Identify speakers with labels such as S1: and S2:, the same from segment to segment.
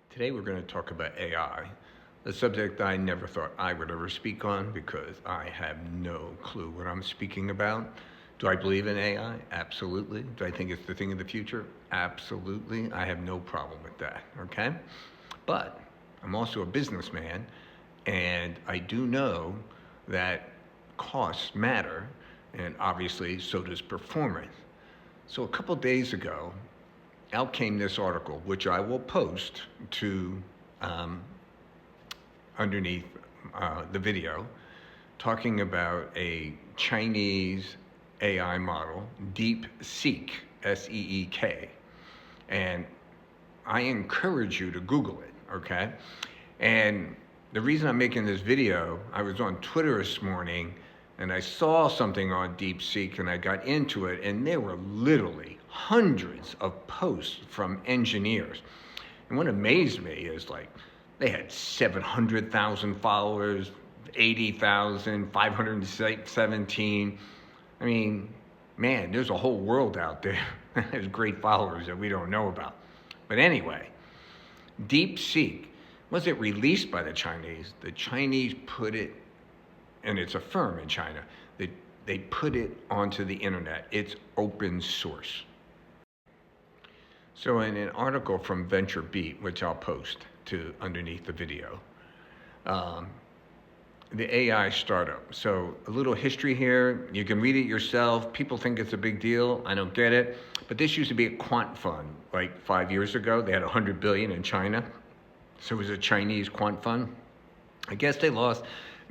S1: Today we're going to talk about AI, a subject I never thought I would ever speak on because I have no clue what I'm speaking about. Do I believe in AI? Absolutely. Do I think it's the thing of the future? Absolutely. I have no problem with that, okay? But I'm also a businessman, and I do know that costs matter, and obviously so does performance. So a couple days ago, out came this article, which I will post to um, underneath the video, talking about a Chinese AI model, DeepSeek, S-E-E-K. And I encourage you to Google it, okay? And the reason I'm making this video, I was on Twitter this morning and I saw something on DeepSeek and I got into it, and there were literally hundreds of posts from engineers. And what amazed me is they had 700,000 followers, 80,000, 517. I mean, man, there's a whole world out there. There's great followers that we don't know about. But anyway, DeepSeek, was it released by the Chinese? The Chinese put it, and it's a firm in China, they put it onto the internet. It's open source. So in an article from VentureBeat, which I'll post to underneath the video, the AI startup. So a little history here. You can read it yourself. People think it's a big deal. I don't get it. But this used to be a quant fund like 5 years ago. They had 100 billion in China. So it was a Chinese quant fund. I guess they lost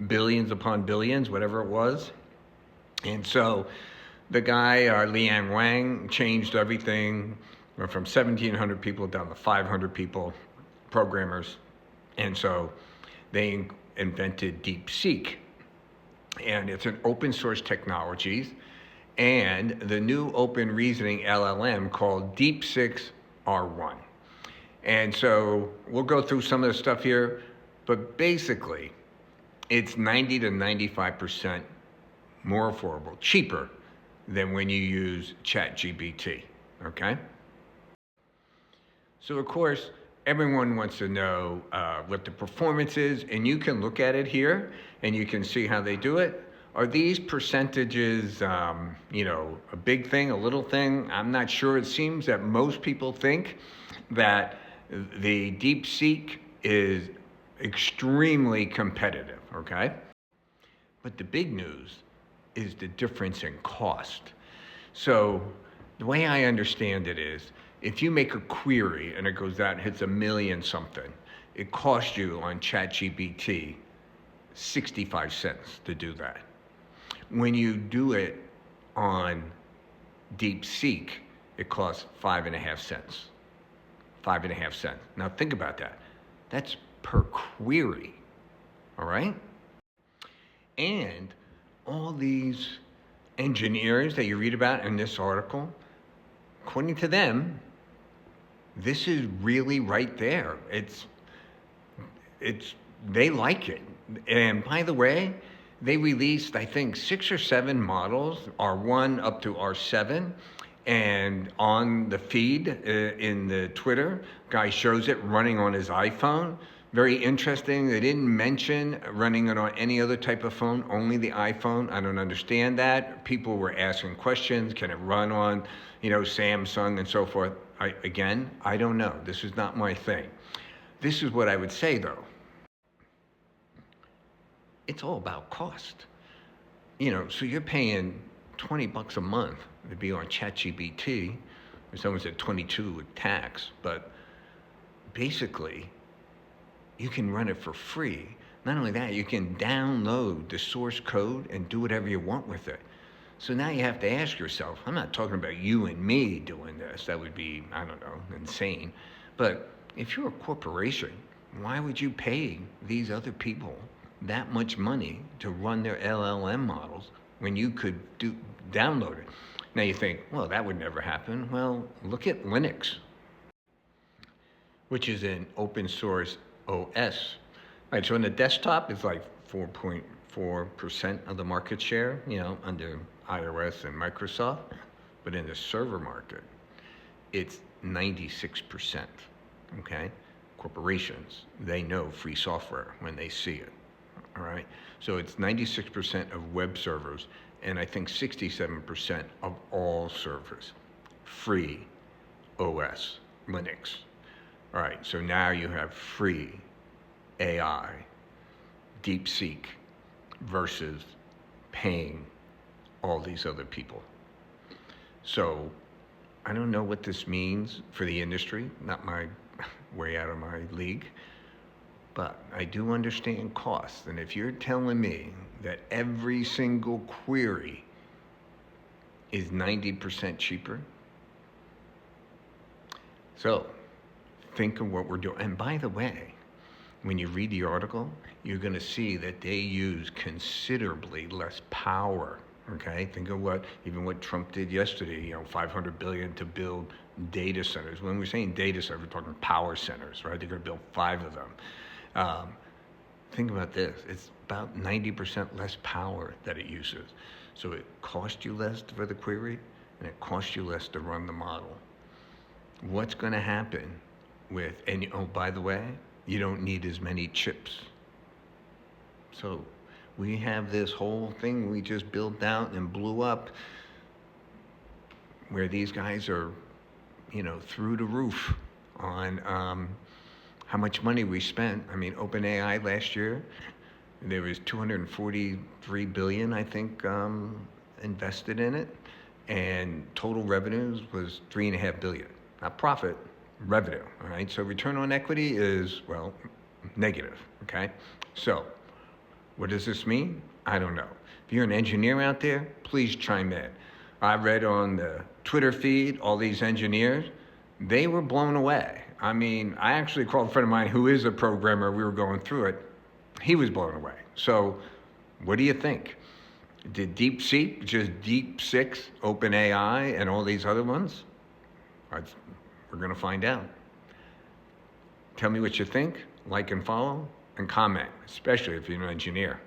S1: billions upon billions, whatever it was. And so the guy, Liang Wang, changed everything. Went from 1,700 people down to 500 people, programmers. And so they invented DeepSeek. And it's an open source technology. And the new open reasoning LLM called DeepSeek R1. And so we'll go through some of the stuff here, but basically it's 90 to 95% more affordable, cheaper than when you use ChatGPT, okay? So of course, everyone wants to know what the performance is, and you can look at it here and you can see how they do it. Are these percentages, a big thing, a little thing? I'm not sure. It seems that most people think that the DeepSeek is extremely competitive, okay? But the big news is the difference in cost. So the way I understand it is, if you make a query and it goes out and hits 1 million something, it costs you on ChatGPT 65 cents to do that. When you do it on DeepSeek, it costs 5.5 cents. 5.5 cents. Now think about that. That's per query, all right? And all these engineers that you read about in this article, according to them, this is really right there. They like it. And by the way, they released, I think, 6 or 7 models, R1 up to R7. And on the feed in the Twitter, guy shows it running on his iPhone. Very interesting. They didn't mention running it on any other type of phone, only the iPhone. I don't understand that. People were asking questions. Can it run on, Samsung and so forth? I don't know. This is not my thing. This is what I would say, though. It's all about cost. So you're paying $20 a month to be on ChatGPT, or someone said 22 with tax, but basically you can run it for free. Not only that, you can download the source code and do whatever you want with it. So now you have to ask yourself, I'm not talking about you and me doing this. That would be, insane. But if you're a corporation, why would you pay these other people that much money to run their LLM models when you could download it? Now you think, well, that would never happen. Well, look at Linux, which is an open source OS. Right, so on the desktop, it's like 4.4% of the market share, under iOS and Microsoft. But in the server market, it's 96%, okay? corporations, they know free software when they see it. All right. So it's 96% of web servers, and I think 67% of all servers, free OS, Linux. All right. So now you have free AI, DeepSeek versus paying all these other people. So I don't know what this means for the industry, not my way out of my league, but I do understand costs. And if you're telling me that every single query is 90% cheaper, so think of what we're doing. And by the way, when you read the article, you're going to see that they use considerably less power. Okay, think of what Trump did yesterday. 500 billion to build data centers. When we're saying data centers, we're talking power centers, right? They're going to build 5 of them. Think about this: it's about 90% less power that it uses. So it costs you less for the query, and it costs you less to run the model. What's going to happen with? And oh, by the way, you don't need as many chips. So we have this whole thing we just built out and blew up where these guys are, through the roof on how much money we spent. I mean, OpenAI last year, there was 243 billion, I think, invested in it, and total revenues was 3.5 billion. Not profit, revenue, all right? So return on equity is, well, negative, okay? So what does this mean? I don't know. If you're an engineer out there, please chime in. I read on the Twitter feed, all these engineers, they were blown away. I mean, I actually called a friend of mine who is a programmer. We were going through it. He was blown away. So what do you think? Did DeepSeek just DeepSeek OpenAI and all these other ones? We're going to find out. Tell me what you think, like and follow, and comment, especially if you're an engineer.